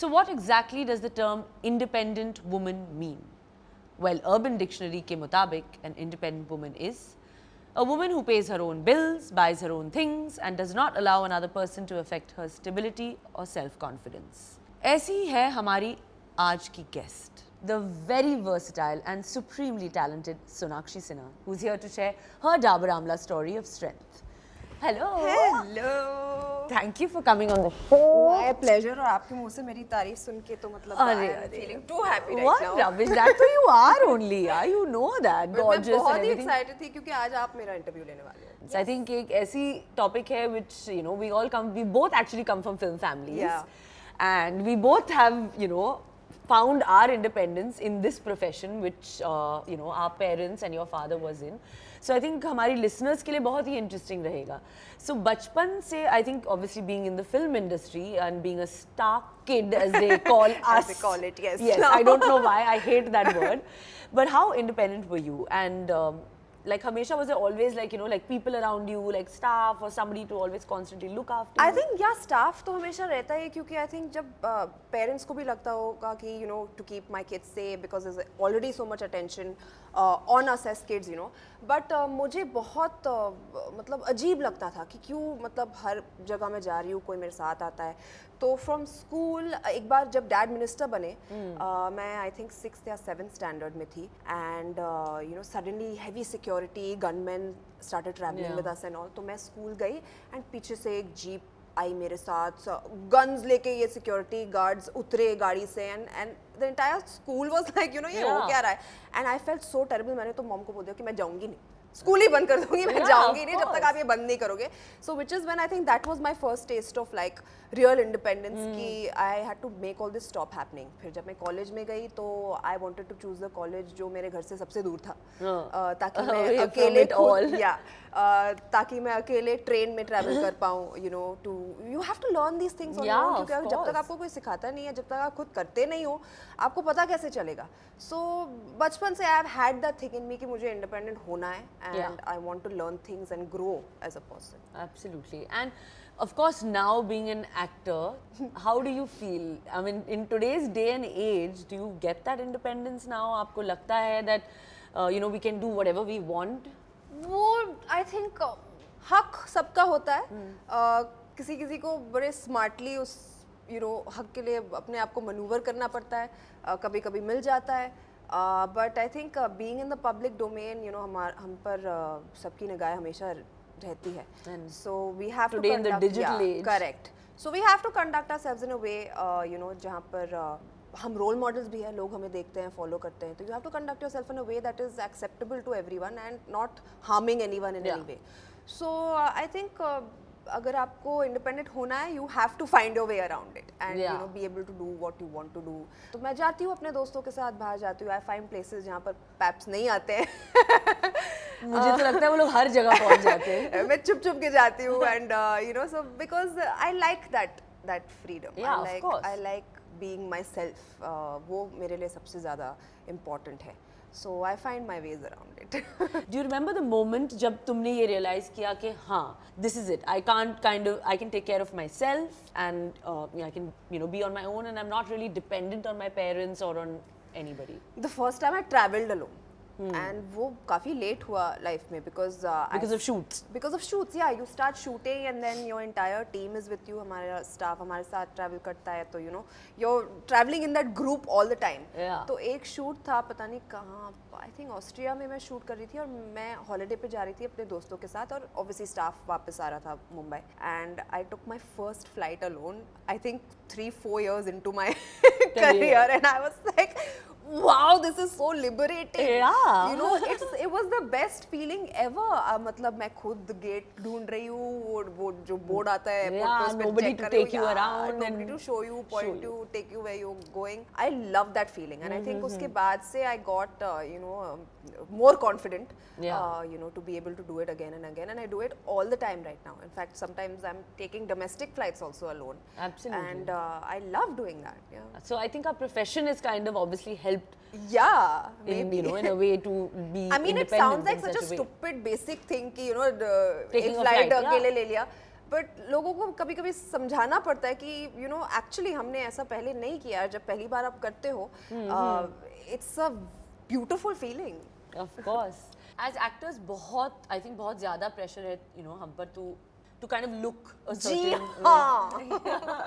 So what exactly does the term independent woman mean? Well, Urban Dictionary ke mutabik, an independent woman is a woman who pays her own bills, buys her own things, and does not allow another person to affect her stability or self-confidence. ऐसी ही है हमारी आज की guest, the very versatile and supremely talented Sonakshi Sinha, who's here to share her Dabur Amla story of strength. Hello. Hello. Thank you for coming on the show. My pleasure. और आपके मुंह से मेरी तारीफ सुन के तो मतलब I'm feeling too happy right What now. rubbish! That's who you are only, yeah. You know that. Gorgeous मैं बहुत and ही everything. excited थी क्योंकि आज आप मेरा इंटरव्यू लेने वाले हैं. So I think एक ऐसी topic है which we both actually come from film families, Yeah. and we both have found our independence in this profession which our parents and your father was in. So I think हमारी listeners के लिए बहुत ही interesting रहेगा. So बचपन से I think obviously being in the film industry and being a star kid as they call us. As they call it, yes. Yes, I don't know why I hate that word, but how independent were you? And like Hamesha, was there always like people around you, like staff or somebody to always constantly look after you? I think staff तो हमेशा रहता है क्योंकि I think जब parents को भी लगता होगा कि to keep my kids safe because there's already so much attention on us as kids, but मुझे बहुत मतलब अजीब लगता था कि क्यों मतलब हर जगह मैं जा रही हूँ कोई मेरे साथ आता है. तो फ्रॉम स्कूल एक बार जब डैड मिनिस्टर बने मैं आई थिंक 6th या 7th स्टैंडर्ड में थी and suddenly heavy security gunman started travelling with us and all. तो मैं स्कूल गई एंड पीछे से एक जीप आई मेरे साथ गन्स लेके ये सिक्योरिटी गार्ड्स उतरे गाड़ी से and the entire school was like ये हो क्या रहा है and I felt so terrible. मैंने तो मॉम को बोल दिया कि मैं जाऊंगी नहीं, स्कूल ही बंद कर दूंगी, मैं जाऊंगी नहीं जब तक आप ये बंद नहीं करोगे. So which is when I think that was my first test of like real independence कि I had to make all this stop happening. फिर जब मैं कॉलेज में गई तो I wanted to choose the college जो मेरे घर से सबसे दूर था ताकि मैं अकेले ताकि मैं अकेले ट्रेन में ट्रैवल कर पाऊँ. You have to learn these things on your own क्योंकि जब तक आपको कोई सिखाता नहीं है, जब तक आप खुद करते नहीं हो, आपको पता कैसे चलेगा. सो बचपन से I have had that thing in me कि मुझे इंडिपेंडेंट होना है and I want to learn things and grow as a person. Absolutely. And of course now being an actor, how do you feel? I mean in today's day and age, do you get that independence now? आपको लगता है that we can do whatever we want? वो I think हक सबका होता है. किसी किसी को बड़े स्मार्टली उस हक के लिए अपने आप को मनूवर करना पड़ता है, कभी कभी मिल जाता है. But I think being in the public domain, हम पर सबकी निगाह हमेशा रहती है. So we have today to in the digital age. Correct. So we have to conduct ourselves in a way, जहाँ पर हम रोल मॉडल्स भी हैं, लोग हमें देखते हैं, फॉलो करते हैं. तो you have to conduct yourself in a way that is acceptable to everyone and not harming anyone in any way. So I think अगर आपको इंडिपेंडेंट होना है you have to find your way around it and be able to do what you want to do. तो मैं जाती हूँ अपने दोस्तों के साथ बाहर जाती हूँ. आई फाइंड प्लेसेस जहाँ पर पैप्स नहीं आते हैं. मुझे तो लगता है वो लोग हर जगह पहुँच जाते हैं. मैं चुप चुप के जाती हूँ and so because I like that freedom. I like being my self. वो मेरे लिए सबसे ज़्यादा इम्पॉर्टेंट है. So I find my ways around it. Do you remember the moment जब तुमने ये realize किया कि हाँ, this is it. I can take care of myself and I can be on my own and I'm not really dependent on my parents or on anybody. The first time I traveled alone. And वो काफी late हुआ life में because of shoots. Because of shoots, yeah. You start shooting and then your entire team is with you. हमारा staff हमारे साथ travel करता है तो you're traveling in that group all the time. Yeah. तो एक shoot था पता नहीं कहाँ, I think ऑस्ट्रिया में मैं shoot कर रही थी और मैं holiday पे जा रही थी अपने दोस्तों के साथ और obviously staff वापस आ रहा था Mumbai. And I took my first flight alone. I think 3-4 years into my career and I was like, wow, this is so liberating. Yeah. It was the best feeling ever. मतलब मैं खुद gate ढूंढ रही हूँ, वो जो बोर्ड आता है एयरपोर्ट पे nobody to take you around nobody to show you, point you, take you where you're going. I love that feeling and I think उसके बाद से I got more confident to be able to do it again and again, and I do it all the time right now. In fact, sometimes I'm taking domestic flights also alone. Absolutely. And I love doing that. Yeah. So I think our profession has kind of obviously helped. Yeah, maybe. In a way to be. I mean, it sounds like such a stupid basic thing कि एक flight अकेले ले लिया. But लोगों को कभी कभी समझाना पड़ता है कि यू नो एक्चुअली हमने ऐसा पहले नहीं किया, जब पहली बार आप करते हो it's a beautiful feeling. Of course. As actors, I think बहुत ज़्यादा pressure है, you know, हम पर to kind of look a ji certain हाँ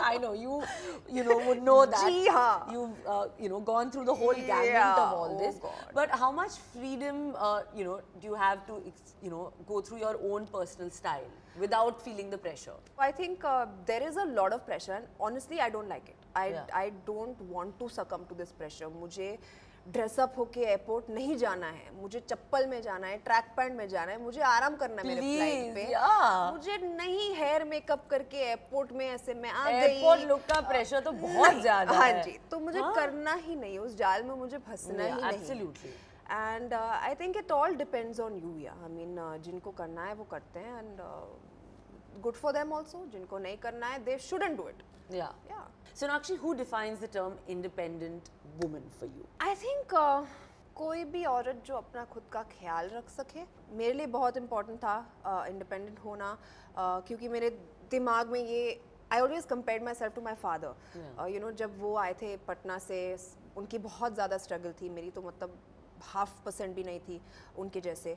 I know you know would know that. जी हाँ You've you know gone through the whole gamut Yeah, of all oh this. God. But how much freedom you know do you have to you know go through your own personal style without feeling the pressure? I think there is a lot of pressure and honestly I don't like it. I don't want to succumb to this pressure. मुझे dress up होके airport नहीं जाना है, मुझे चप्पल में जाना है, track pant में जाना है, मुझे आराम करना है मेरे फ्लाइट पे। yeah. मुझे नहीं हेयर मेकअप करके एयरपोर्ट में ऐसे मैं आ गई। एयरपोर्ट लुक का प्रेशर तो बहुत ज्यादा हाँ है। जी, तो मुझे करना ही नहीं, उस जाल में मुझे फंसना ही नहीं। Absolutely. And I think it all depends on you. या आई मीन जिनको करना है वो करते हैं and good for them also, जिनको नहीं करना है दे shouldn't do it. Yeah. Sonakshi, who defines the term independent woman for you? I think कोई भी औरत जो अपना खुद का ख्याल रख सके, मेरे लिए बहुत इम्पोर्टेंट था इंडिपेंडेंट होना, क्योंकि मेरे दिमाग में ये I always compared myself to my father. You know जब वो आए थे पटना से, उनकी बहुत ज़्यादा स्ट्रगल थी, मेरी तो मतलब 0.5% भी नहीं थी उनके जैसे।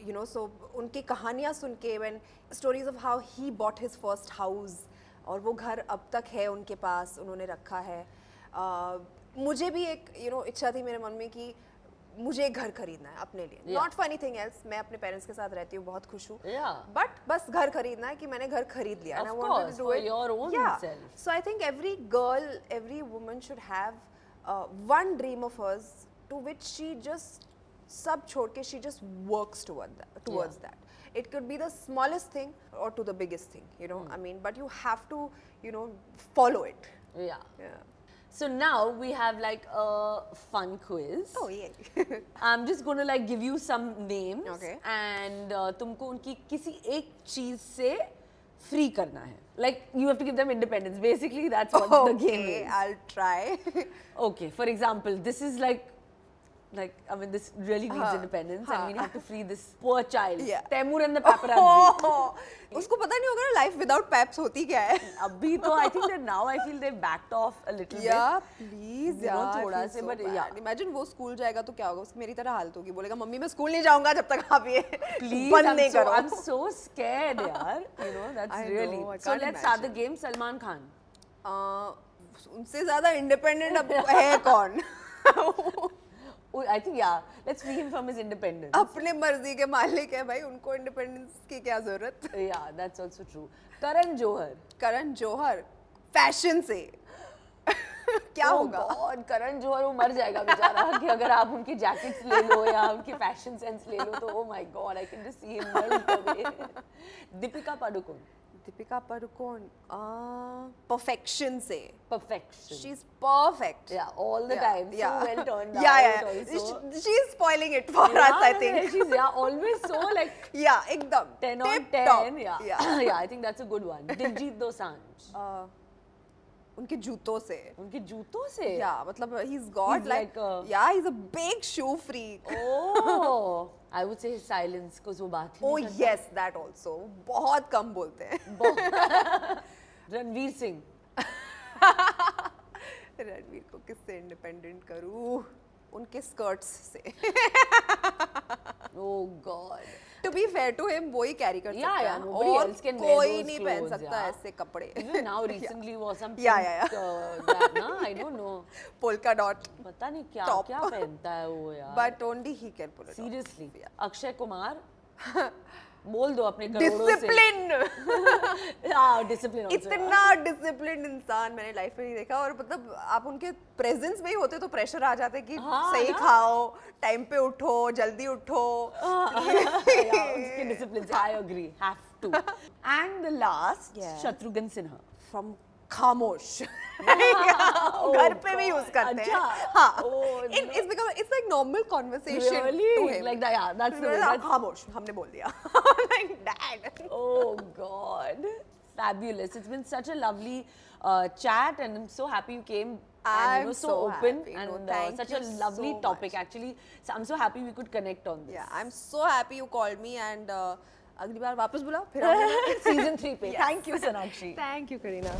यू नो सो उनकी कहानियाँ सुन के, when stories of how he bought his first house, और वो घर अब तक है उनके पास, उन्होंने रखा है। मुझे भी एक यू नो इच्छा थी मेरे मन में कि मुझे एक घर खरीदना है अपने लिए, नॉट फॉर एनीथिंग एल्स। मैं अपने पेरेंट्स के साथ रहती हूँ, बहुत खुश हूँ, बट बस घर खरीदना है कि मैंने घर खरीद लिया। Of course, for your own self. So I think every girl, every woman should have one dream of hers to which she just सब छोड़ के she just works towards that. It could be the smallest thing or to the biggest thing, you know. I mean, but you have to, you know, follow it. Yeah. So now we have like a fun quiz. Oh yeah. I'm just going to like give you some names. Okay. And तुमको उनकी किसी एक चीज से free करना है. Like you have to give them independence. Basically, that's what the game Okay, is. I'll try. Okay. For example, this is like I mean, this really needs independence, and we have to free this poor child. Yeah. Taimur and the paparazzi. उसको पता नहीं होगा ना life without paps होती क्या है। अभी तो I think that now I feel they backed off a little Yeah, bit. please You know, यार, थोड़ा I feel से, so but bad. yeah. Imagine वो स्कूल जाएगा तो क्या होगा, उसकी मेरी तरह हालत होगी, बोलेगा मम्मी मैं स्कूल नहीं जाऊंगा जब तक आप ये Please, बंद नहीं करो। I'm so scared, यार. You know, that's I really. know, I So can't let's start the imagine. game. Salman Khan. उनसे ज्यादा इंडिपेंडेंट अब है कौन? Oh, I think yeah. Let's free him from his independence. अपने मर्जी के मालिक है भाई, उनको इंडिपेंडेंस की क्या जरूरत? Yeah, that's also true. Karan Johar. Karan Johar fashion से क्या Oh होगा? God, Karan Johar वो मर जाएगा बेचारा कि अगर आप उनकी जैकेट्स ले लो या उनकी फैशन सेंस ले लो तो oh my God, I can just see him melt away. Deepika Padukone. Deepika Padukone perfection से। Perfection. She's perfect. Yeah, all the time. So well turned out. Yeah. Also. She's spoiling it for Yeah, us, I think. She's always so like Yeah, एकदम 10 on tip 10. top. Yeah. Yeah. Yeah, I think that's a good one. Diljit Dosanjh. उनके जूतों से। उनके जूतों से? Yeah, मतलब he's got He's like he's a big shoe freak. Oh, I would say his silence because वो बात ही Oh नहीं yes, that also. बहुत कम बोलते हैं। करता। रणवीर सिंह। रणवीर को किससे इंडिपेंडेंट करूँ? उनके स्कर्ट्स से। Oh God. To be fair to him, वो ही कैरी कर सकता Yeah, है nobody और else can wear कोई those नहीं पहन clothes, सकता yeah. ऐसे कपड़े। Even now recently was some Yeah. that ना I don't know. Polka dot. पता नहीं क्या Top. क्या पहनता है वो यार. But only he can pull it off. Seriously. Akshay Kumar. बोल दो अपने करोड़ों से. Discipline. हाँ, discipline also. इतना डिसिप्लिन इंसान मैंने लाइफ में नहीं देखा, और मतलब आप उनके प्रेजेंस में ही होते तो प्रेशर आ जाते कि हाँ, सही ना? खाओ, टाइम पे उठो, जल्दी उठो। Yeah, उसके discipline से I agree. Have to. And the last, Yeah. Shatrughan Sinha. From खामोश। घर पे भी यूज करते हैं। हाँ। Oh, It's like normal conversation Really? to him. Like that, yeah, that's the way. That's, खामोश, हमने बोल दिया। Like that. oh God. Fabulous. It's been such a lovely chat, and I'm so happy you came. And I'm so so open happy. No, and thank such you a lovely so topic much. actually. So I'm so happy we could connect on this. Yeah, I'm so happy you called me, and अगली बार वापस बुलाओ फिर season 3 पे। Thank you, Sonakshi. Thank you Kareena.